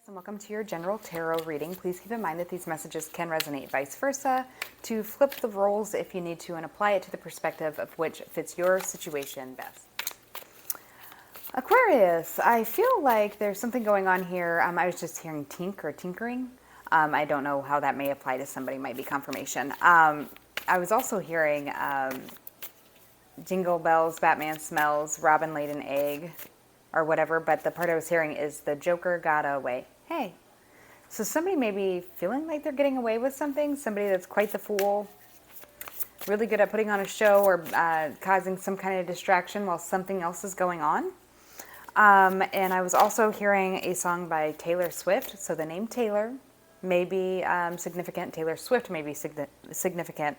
and welcome to your general tarot reading. Please keep in mind that these messages can resonate vice versa. To flip the roles if you need to and apply it to the perspective of which fits your situation best. Aquarius, I feel like there's something going on here. I was just hearing tink or tinkering. I don't know how that may apply to somebody, might be confirmation. I was also hearing jingle bells, Batman smells, Robin laid an egg, or whatever, but the part I was hearing is the Joker got away. Hey. So somebody may be feeling like they're getting away with something, somebody that's quite the fool, really good at putting on a show or causing some kind of distraction while something else is going on. And I was also hearing a song by Taylor Swift, so the name Taylor may be significant, Taylor Swift may be significant,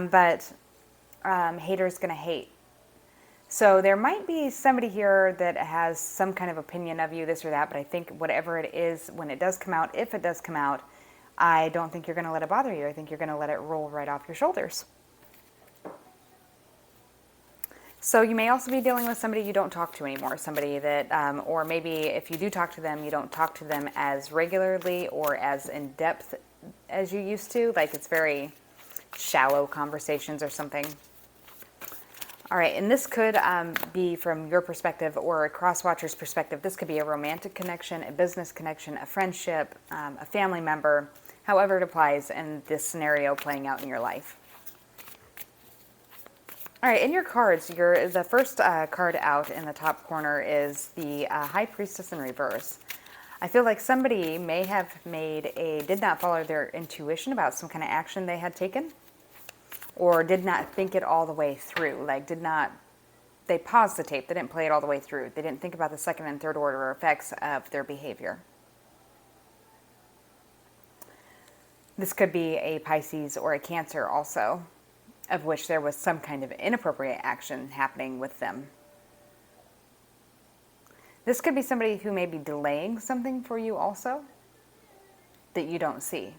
but haters gonna hate. So there might be somebody here that has some kind of opinion of you, this or that, but I think whatever it is, when it does come out, if it does come out, I don't think you're going to let it bother you. I think you're going to let it roll right off your shoulders. So you may also be dealing with somebody you don't talk to anymore, somebody that, or maybe if you do talk to them, you don't talk to them as regularly or as in depth as you used to, like it's very shallow conversations or something. All right, and this could be from your perspective or a cross-watcher's perspective. This could be a romantic connection, a business connection, a friendship, a family member, however it applies in this scenario playing out in your life. All right, in your cards, the first card out in the top corner is the High Priestess in reverse. I feel like somebody may have did not follow their intuition about some kind of action they had taken, or did not think it all the way through, like they paused the tape, they didn't play it all the way through. They didn't think about the second and third order effects of their behavior. This could be a Pisces or a Cancer also, of which there was some kind of inappropriate action happening with them. This could be somebody who may be delaying something for you also that you don't see.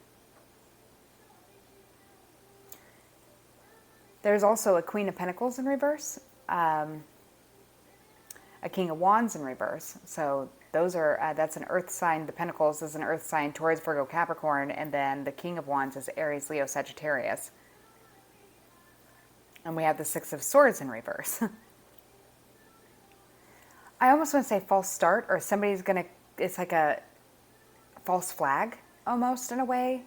There's also a Queen of Pentacles in reverse, a King of Wands in reverse. So those are that's an earth sign. The Pentacles is an earth sign, Taurus, Virgo, Capricorn, and then the King of Wands is Aries, Leo, Sagittarius. And we have the Six of Swords in reverse. I almost want to say false start, or somebody's going to, it's like a false flag almost in a way.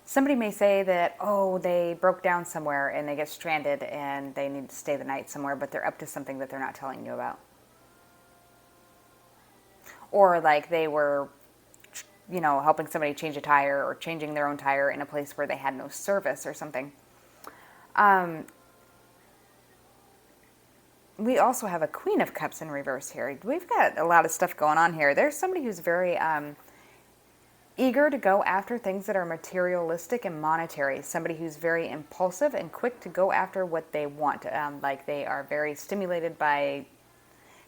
Somebody may say that, oh, they broke down somewhere and they get stranded and they need to stay the night somewhere, but they're up to something that they're not telling you about. Or like they were, helping somebody change a tire or changing their own tire in a place where they had no service or something. We also have a Queen of Cups in reverse here. We've got a lot of stuff going on here. There's somebody who's very eager to go after things that are materialistic and monetary. Somebody who's very impulsive and quick to go after what they want. Like they are very stimulated by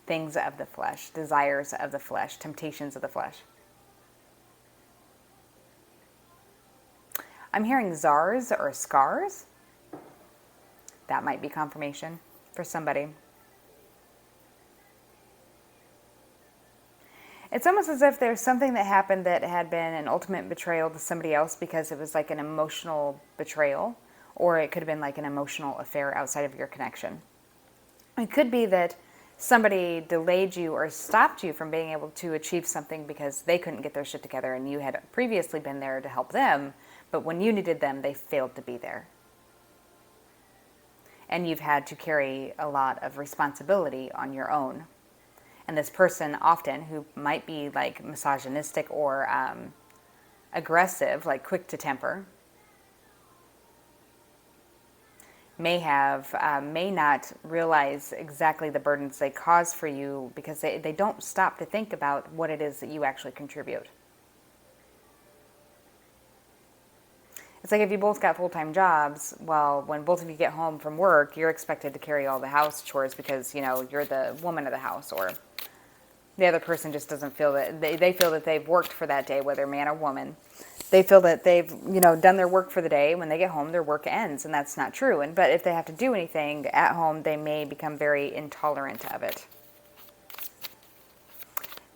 things of the flesh, desires of the flesh, temptations of the flesh. I'm hearing czars or scars. That might be confirmation for somebody. It's almost as if there's something that happened that had been an ultimate betrayal to somebody else because it was like an emotional betrayal, or it could have been like an emotional affair outside of your connection. It could be that somebody delayed you or stopped you from being able to achieve something because they couldn't get their shit together and you had previously been there to help them, but when you needed them, they failed to be there. And you've had to carry a lot of responsibility on your own. And this person often, who might be like misogynistic or aggressive, like quick to temper, may not realize exactly the burdens they cause for you because they don't stop to think about what it is that you actually contribute. It's like if you both got full-time jobs, well, when both of you get home from work, you're expected to carry all the house chores because, you're the woman of the house, or the other person just doesn't feel that, they feel that they've worked for that day, whether man or woman. They feel that they've, done their work for the day. When they get home, their work ends, and that's not true. But if they have to do anything at home, they may become very intolerant of it.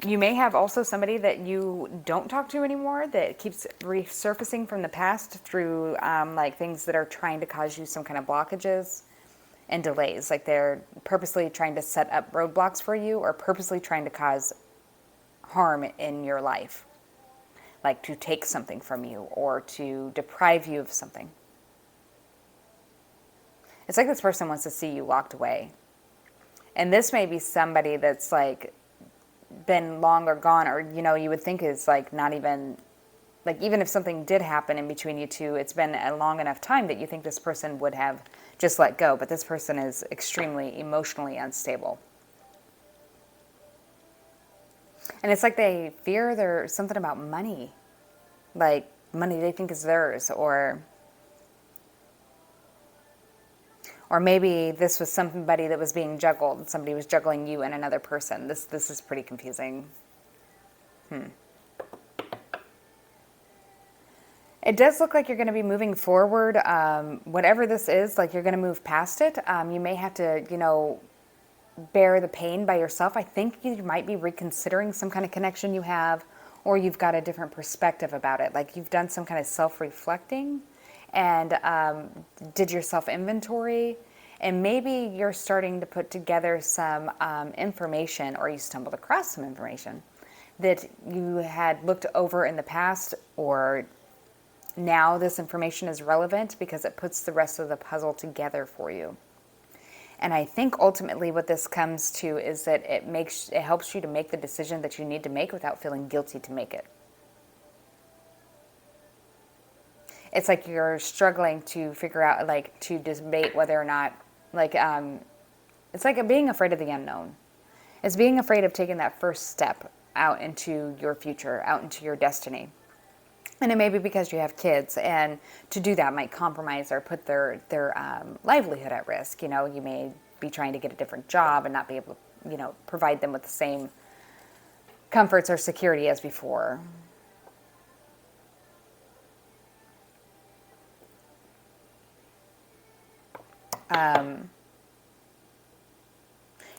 You may have also somebody that you don't talk to anymore that keeps resurfacing from the past through like things that are trying to cause you some kind of blockages and delays. Like they're purposely trying to set up roadblocks for you or purposely trying to cause harm in your life. Like to take something from you or to deprive you of something. It's like this person wants to see you locked away. And this may be somebody that's like been long or gone, or you would think is like not even, like even if something did happen in between you two, it's been a long enough time that you think this person would have just let go. But this person is extremely emotionally unstable. And it's like they fear there's something about money. Like money they think is theirs, or maybe this was somebody that was being juggled. Somebody was juggling you and another person. This is pretty confusing. It does look like you're going to be moving forward. Whatever this is, like you're going to move past it. You may have to, bear the pain by yourself. I think you might be reconsidering some kind of connection you have, or you've got a different perspective about it. Like you've done some kind of self-reflecting and did your self-inventory, and maybe you're starting to put together some information, or you stumbled across some information that you had looked over in the past, or now this information is relevant because it puts the rest of the puzzle together for you. And I think ultimately what this comes to is that it helps you to make the decision that you need to make without feeling guilty to make it. It's like you're struggling to figure out, like, to debate whether or not, like, it's like being afraid of the unknown. It's being afraid of taking that first step out into your future, out into your destiny. And it may be because you have kids, and to do that might compromise or put their livelihood at risk. You may be trying to get a different job and not be able to, provide them with the same comforts or security as before.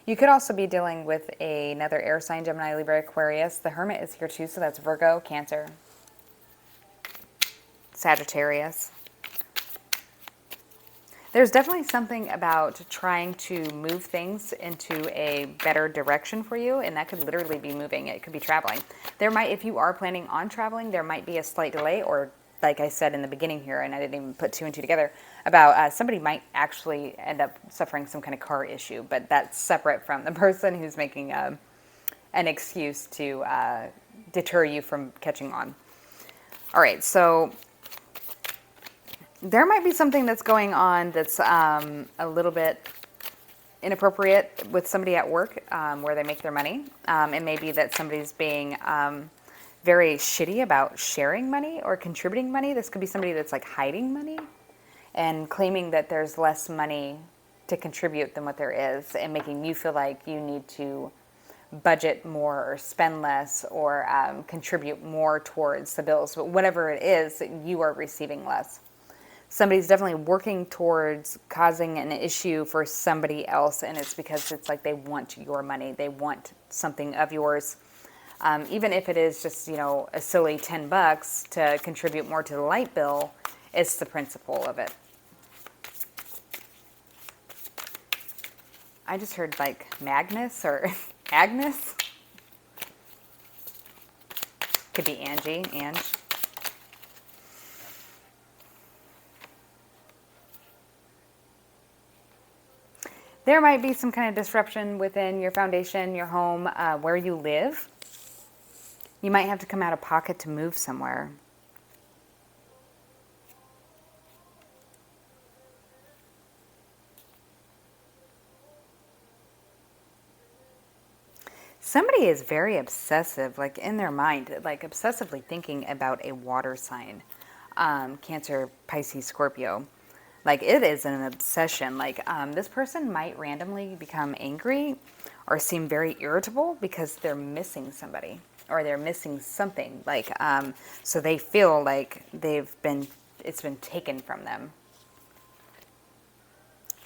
You could also be dealing with another air sign, Gemini, Libra, Aquarius. The Hermit is here too, so that's Virgo, Cancer, Sagittarius. There's definitely something about trying to move things into a better direction for you, and that could literally be moving. It could be traveling. If you are planning on traveling, there might be a slight delay, or like I said in the beginning here, and I didn't even put two and two together, about somebody might actually end up suffering some kind of car issue, but that's separate from the person who's making an excuse to deter you from catching on. All right, so there might be something that's going on that's a little bit inappropriate with somebody at work where they make their money. It may be that somebody's being very shitty about sharing money or contributing money. This could be somebody that's like hiding money and claiming that there's less money to contribute than what there is, and making you feel like you need to budget more or spend less or contribute more towards the bills. But whatever it is, you are receiving less. Somebody's definitely working towards causing an issue for somebody else, and it's because it's like they want your money. They want something of yours. Even if it is just, a silly $10 to contribute more to the light bill, it's the principle of it. I just heard like Magnus or Agnes. Could be Angie, Ange. There might be some kind of disruption within your foundation, your home, where you live. You might have to come out of pocket to move somewhere. Somebody is very obsessive, like in their mind, like obsessively thinking about a water sign. Cancer, Pisces, Scorpio. Like it is an obsession. Like this person might randomly become angry or seem very irritable because they're missing somebody or they're missing something. Like so they feel like it's been taken from them.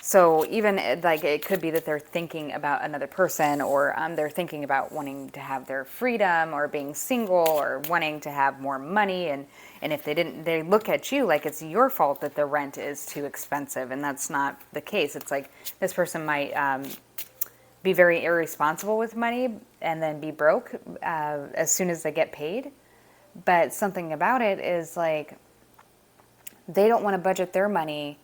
So even like it could be that they're thinking about another person, or they're thinking about wanting to have their freedom, or being single, or wanting to have more money. And if they look at you like it's your fault that the rent is too expensive, and that's not the case. It's like this person might be very irresponsible with money and then be broke as soon as they get paid. But something about it is like they don't want to budget their money.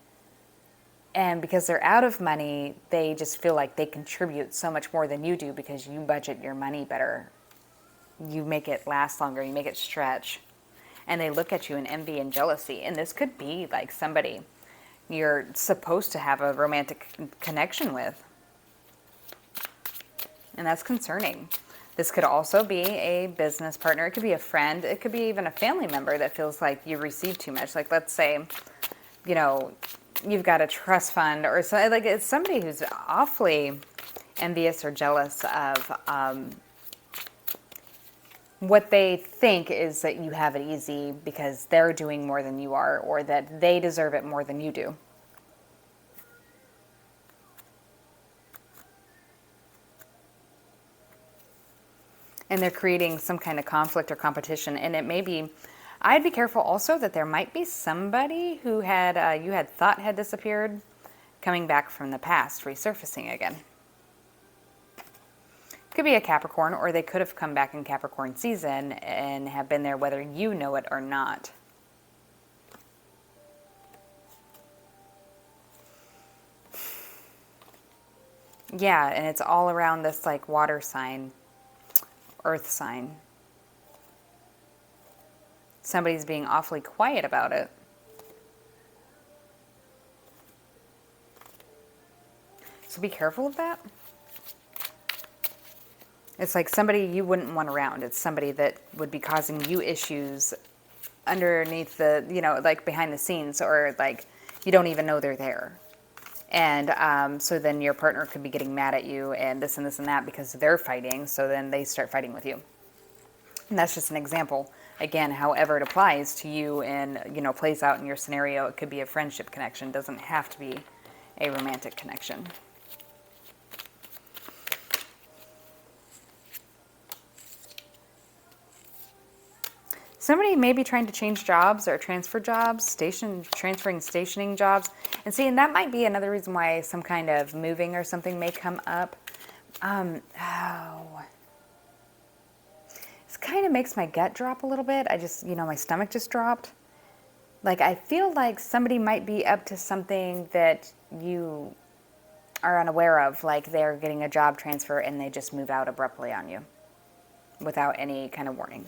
And because they're out of money, they just feel like they contribute so much more than you do because you budget your money better. You make it last longer, you make it stretch. And they look at you in envy and jealousy. And this could be like somebody you're supposed to have a romantic connection with. And that's concerning. This could also be a business partner. It could be a friend. It could be even a family member that feels like you receive too much. Like, let's say, you know, you've got a trust fund, or so, like it's somebody who's awfully envious or jealous of what they think is that you have it easy because they're doing more than you are, or that they deserve it more than you do. And they're creating some kind of conflict or competition. And it may be, I'd be careful also that there might be somebody who had you had thought had disappeared coming back from the past, resurfacing again. Could be a Capricorn, or they could have come back in Capricorn season and have been there whether you know it or not. Yeah, and it's all around this like water sign, earth sign. Somebody's being awfully quiet about it. So be careful of that. It's like somebody you wouldn't want around. It's somebody that would be causing you issues underneath the, you know, like behind the scenes, or like you don't even know they're there. And so then your partner could be getting mad at you and this and this and that because they're fighting. So then they start fighting with you. And that's just an example. Again, however it applies to you and, you know, plays out in your scenario, it could be a friendship connection. It doesn't have to be a romantic connection. Somebody may be trying to change jobs or transfer jobs, stationing jobs. And see, and that might be another reason why some kind of moving or something may come up. This kind of makes my gut drop a little bit. I just, you know, my stomach just dropped. Like, I feel like somebody might be up to something that you are unaware of. Like they're getting a job transfer and they just move out abruptly on you without any kind of warning.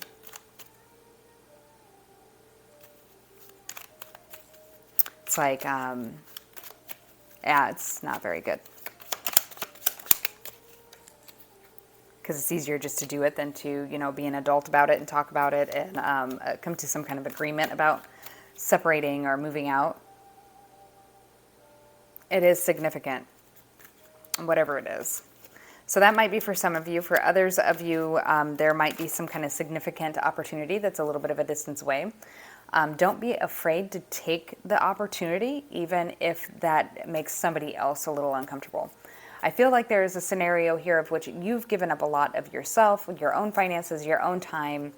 It's like, yeah, it's not very good. Because it's easier just to do it than to, you know, be an adult about it and talk about it and come to some kind of agreement about separating or moving out. It is significant, whatever it is. So that might be for some of you. For others of you, there might be some kind of significant opportunity that's a little bit of a distance away. Don't be afraid to take the opportunity, even if that makes somebody else a little uncomfortable. I feel like there is a scenario here of which you've given up a lot of yourself, your own finances, your own time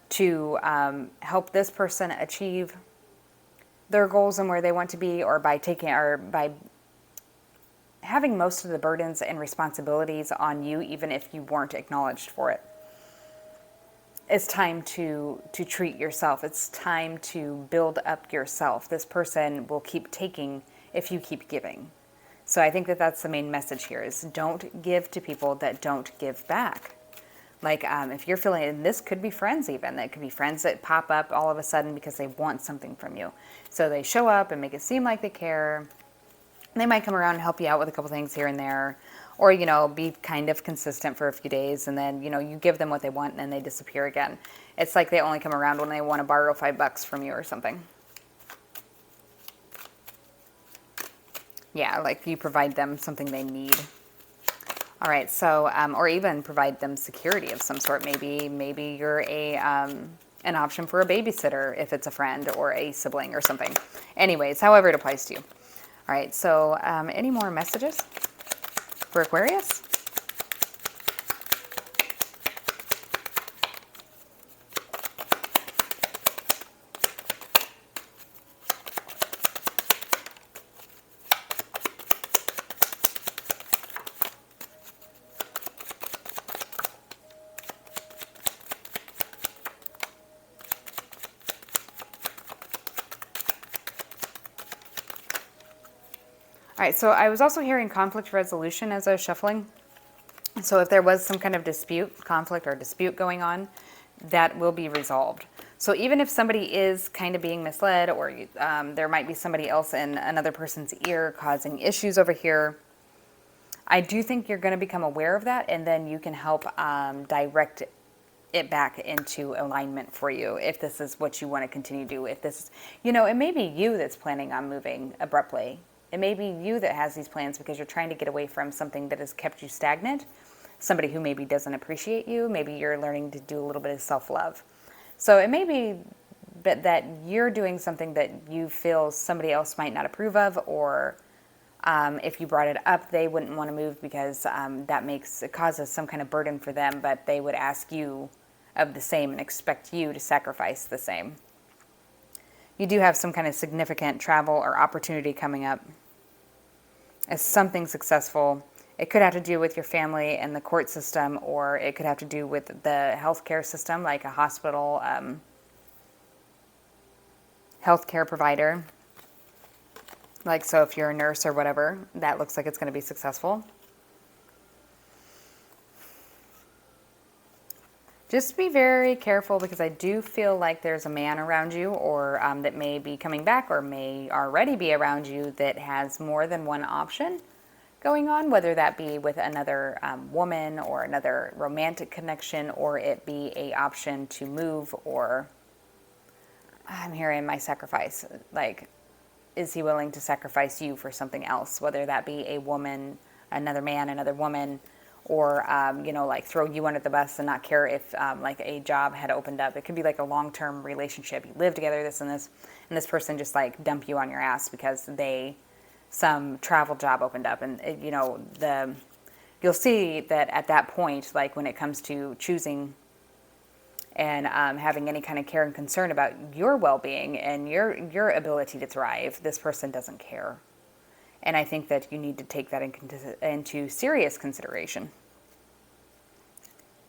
to help this person achieve their goals and where they want to be, or by having most of the burdens and responsibilities on you, even if you weren't acknowledged for it. It's time to treat yourself. It's time to build up yourself. This person will keep taking if you keep giving. So I think that that's the main message here is don't give to people that don't give back. Like if you're feeling, and this could be friends even, that could be friends that pop up all of a sudden because they want something from you. So they show up and make it seem like they care. They might come around and help you out with a couple things here and there. Or, you know, be kind of consistent for a few days and then, you know, you give them what they want and then they disappear again. It's like they only come around when they want to borrow $5 from you or something. Yeah, like you provide them something they need. All right, so, or even provide them security of some sort. Maybe you're an option for a babysitter if it's a friend or a sibling or something. Anyways, however it applies to you. All right, so any more messages for Aquarius? All right, so I was also hearing conflict resolution as I was shuffling. So if there was some kind of conflict or dispute going on, that will be resolved. So even if somebody is kind of being misled, or there might be somebody else in another person's ear causing issues over here, I do think you're going to become aware of that, and then you can help direct it back into alignment for you if this is what you want to continue to do. If this is, it may be you that's planning on moving abruptly. It may be you that has these plans because you're trying to get away from something that has kept you stagnant. Somebody who maybe doesn't appreciate you. Maybe you're learning to do a little bit of self-love. So it may be that you're doing something that you feel somebody else might not approve of, or if you brought it up, they wouldn't want to move because it causes some kind of burden for them, but they would ask you of the same and expect you to sacrifice the same. You do have some kind of significant travel or opportunity coming up as something successful. It could have to do with your family and the court system, or it could have to do with the healthcare system, like a hospital, healthcare provider. Like, so if you're a nurse or whatever, that looks like it's going to be successful. Just be very careful, because I do feel like there's a man around you, or that may be coming back, or may already be around you, that has more than one option going on, whether that be with another woman or another romantic connection, or it be a option to move, or I'm hearing my sacrifice. Like, is he willing to sacrifice you for something else, whether that be a woman, another man, another woman, or, like throw you under the bus and not care if like a job had opened up. It could be like a long-term relationship. You live together, this and this, and this person just like dump you on your ass because some travel job opened up. And, you'll see that at that point, like when it comes to choosing and having any kind of care and concern about your well-being and your ability to thrive, this person doesn't care. And I think that you need to take that into serious consideration.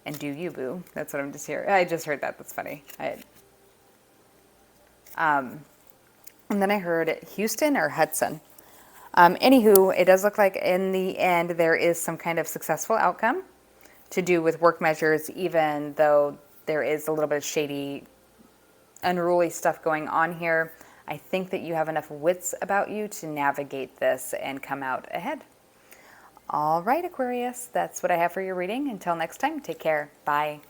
And do you, boo? That's what I'm just hearing. I just heard that. That's funny. And then I heard Houston or Hudson. Anywho, it does look like in the end there is some kind of successful outcome to do with work measures, even though there is a little bit of shady, unruly stuff going on here. I think that you have enough wits about you to navigate this and come out ahead. All right, Aquarius, that's what I have for your reading. Until next time, take care. Bye.